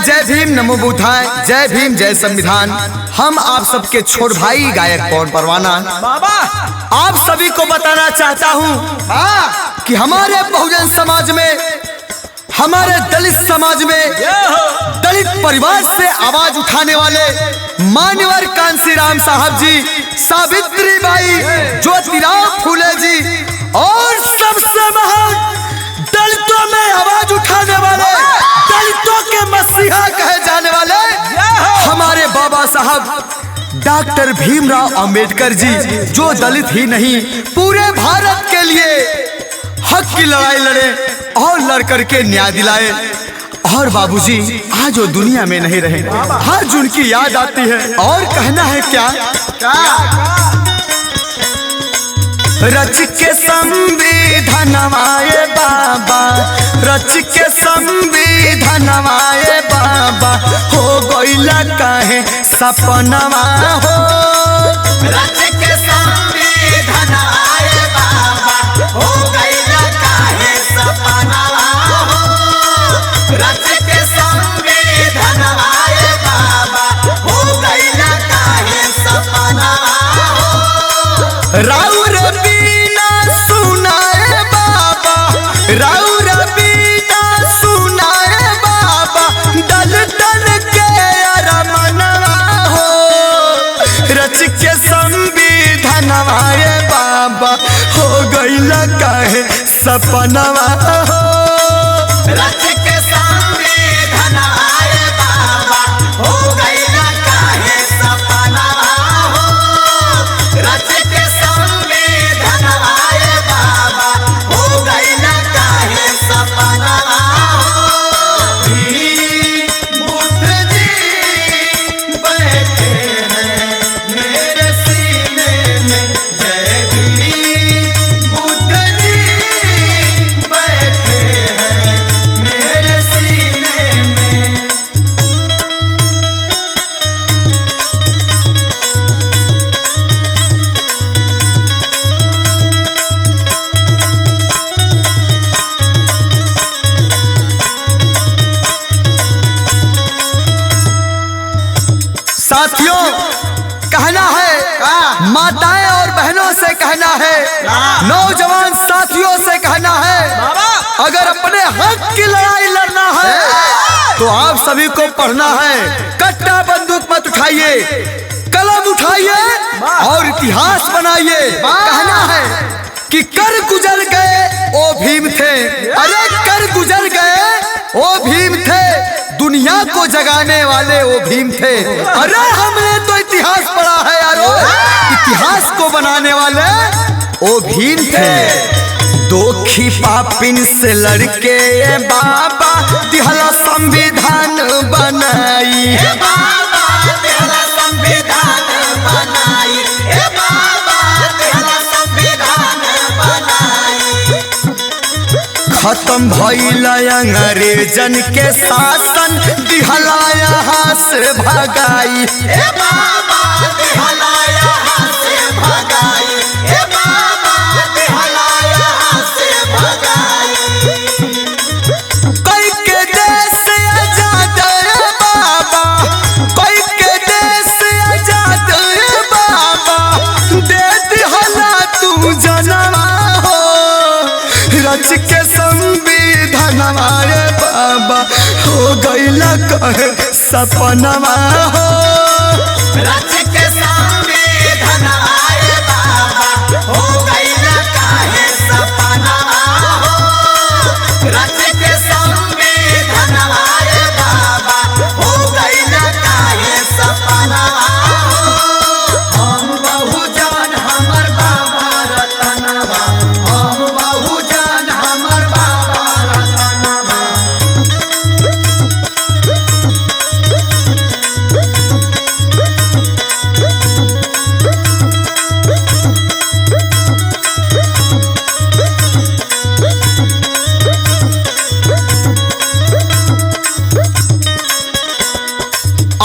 जय भीम, नमो बुद्धाय, जय भीम, जय संविधान। हम आप सबके छोट भाई गायक पवन परवाना आप सभी को बताना चाहता हूँ कि हमारे बहुजन समाज में, हमारे दलित समाज में, दलित परिवार से आवाज उठाने वाले मान्यवर कांसीराम साहब जी, सावित्री बाई, ज्योतिराव फूले जी और सबसे महान दलितों में आवाज उठाने वाले, दलितों के मसीहा कहे जाने वाले हमारे बाबा साहब डॉक्टर भीमराव अंबेडकर जी, जो दलित ही नहीं पूरे भारत के लिए हक की लड़ाई लड़े और लड़ करके न्याय दिलाए। और बाबूजी आज वो दुनिया में नहीं रहे, आज उनकी याद आती है। और कहना है क्या, रच के संविधानवाए बाबा, रच के संविधानवाए बाबा, हो गइला काहे सपनवा हो। रच के संविधानवाए बाबा, हो गइला काहे सपनवा हो। रच के संविधानवाए बाबा, हो गइला काहे सपनवा हो। राउर बीना सुनाए बाबा, राउर बीना सुनाए बाबा, दल दल के अरमनवा हो। रच के संविधानवाए बाबा, हो गइला काहे सपनवा हो। रच के संविधानवाए बाबा, हो गइला काहे सपनवा हो। रच के संविधानवाए बाबा, हो गइला काहे सपनवा हो। बुद्ध जी बैठे हैं मेरे सीने में, जय भीम। बुद्ध जी बैठे हैं मेरे सीने में। साथियों कहना है, माताएं और बहनों से कहना है, नौजवान साथियों से कहना है, अगर अपने हक की लड़ाई लड़ना है तो आप सभी को पढ़ना है। कट्टा बंदूक मत उठाइए, कलम उठाइए और इतिहास बनाइए। कहना है कि कर गुजर गए ओ भीम थे, अरे कर गुजर गए ओ भीम थे, दुनिया को जगाने वाले वो भीम थे। अरे हमने तो इतिहास पढ़ा है यारो, इतिहास को बनाने वाले वो भीम थे। दो पापिन से लड़के बाबा दिहला संविधान बनाई, बाबा तेरा संविधान बनाई, बाबा तेरा संविधान बनाई। खत्म भइल अंग्रेजन के शासन, दिहला यहाँ से भगाई। बाबा दिहला यहाँ से भगाई, बाबा दिहला यहाँ से भगाई। कोई के देश आजाद बाबा, कोई के देश आजाद बाबा, दे दिहला तू जनवा हो। रच के संविधानवाए बाबा, हो गइला काहे सपनवा हो। रच के संविधानवाए बाबा, हो गइला काहे सपनवा हो। रच के संविधानवाए बाबा, हो गइला काहे सपनवा हो। हम बहुजन हमर बाबा रतनवा, हम बहुजन हमर बाबा रतनवा।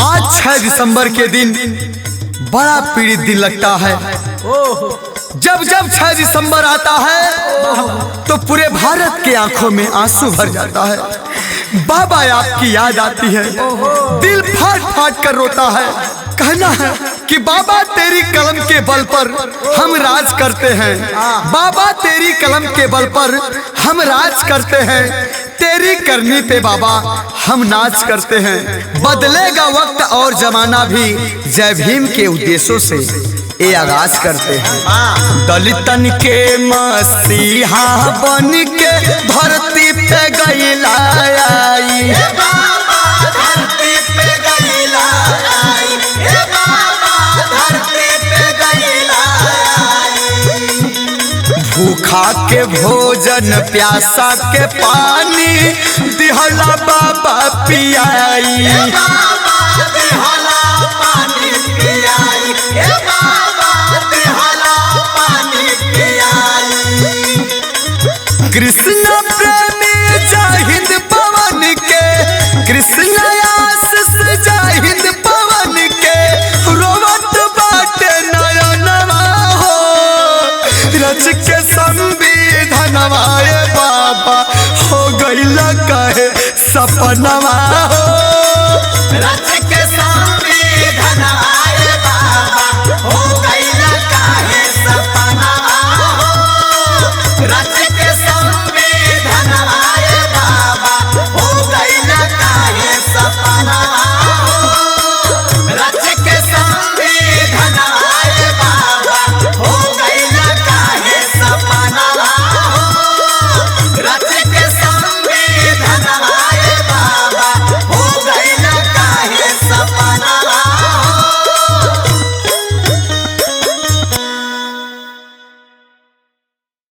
आज 6 दिसंबर के दिन बड़ा पीड़ित दिन लगता है। जब जब 6 दिसंबर आता है तो पूरे भारत के आंखों में आंसू भर जाता है। बाबा आपकी याद आती है, दिल फाट फाट कर रोता है। कहना है कि बाबा तेरी कलम के बल पर हम राज करते हैं, बाबा तेरी कलम के बल पर हम राज करते हैं, तेरी करनी पे बाबा हम नाच करते हैं। बदलेगा वक्त और जमाना भी जय भीम के उद्देश्यों से ये आगाज करते हैं। दलितन के मसीहा बन के धरती पे गइला आई, धरती पे गइला आई, धरती पे गइला आई। भूखा के भोजन प्यासा के पानी दिहला बाबा पियाई,